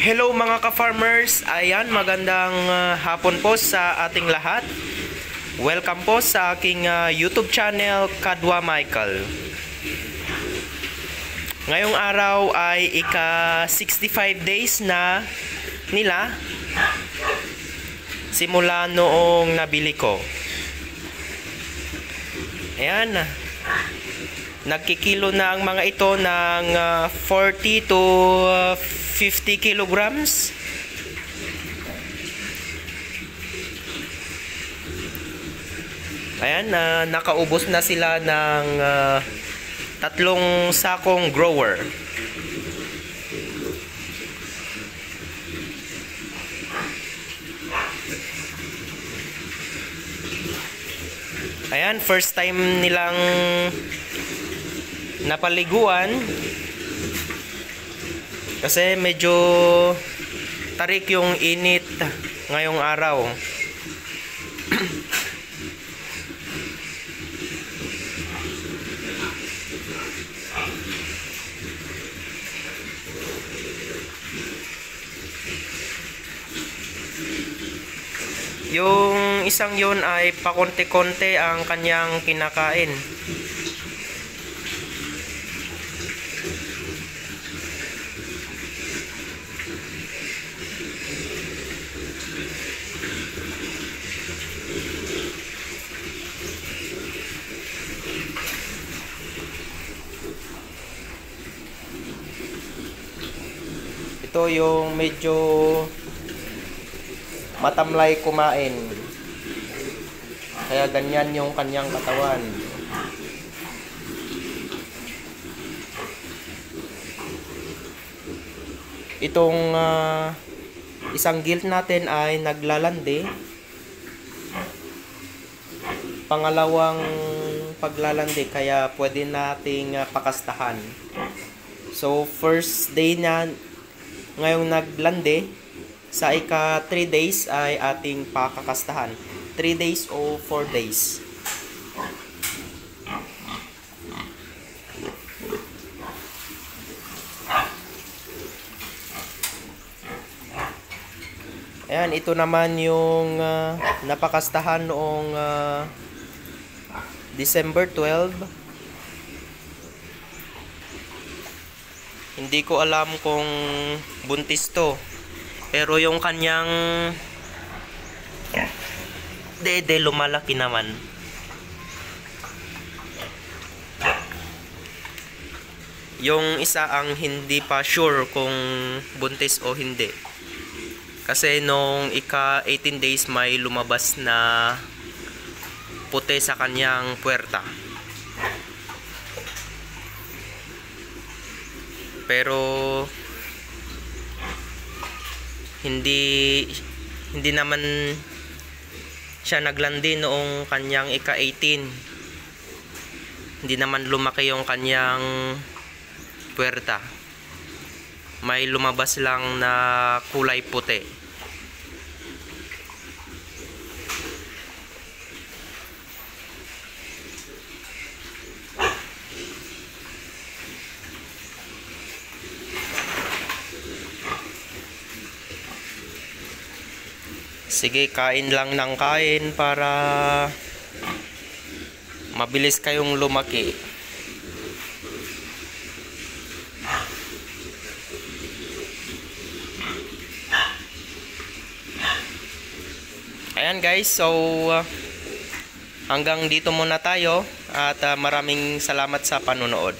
Hello mga ka-farmers, ayan magandang hapon po sa ating lahat. Welcome po sa aking YouTube channel, Kadwa Michael. Ngayong araw ay ika-65 days na nila simula noong nabili ko. Ayan, nagkikilo na ang mga ito ng 40 to 50 kilograms. Ayan, nakaubos na sila ng 3 sakong grower. Ayan, first time nilang napaliguan kasi medyo tarik yung init ngayong araw. Yung isang yun ay pakonte-konte ang kanyang kinakain. Ito yung medyo matamlay kumain. Kaya ganyan yung kanyang katawan. Itong isang gilt natin ay naglalandi. Pangalawang paglalandi kaya pwede nating pakastahan. So first day na ngayong naglandi, sa ika 3 days ay ating pakakastahan. 3 days o 4 days. Ayan, ito naman yung napakastahan noong December 12. Hindi ko alam kung buntis to, pero yung kanyang dede lumalaki naman. Yung isa ang hindi pa sure kung buntis o hindi, kasi nung ika 18 days may lumabas na puti sa kanyang puwerta. Pero hindi naman siya naglandi noong kanyang ika 18. Hindi naman lumaki yung kanyang puwerta. May lumabas lang na kulay puti. Sige, kain lang ng kain para mabilis kayong lumaki. Ayan guys, so hanggang dito muna tayo at maraming salamat sa panonood.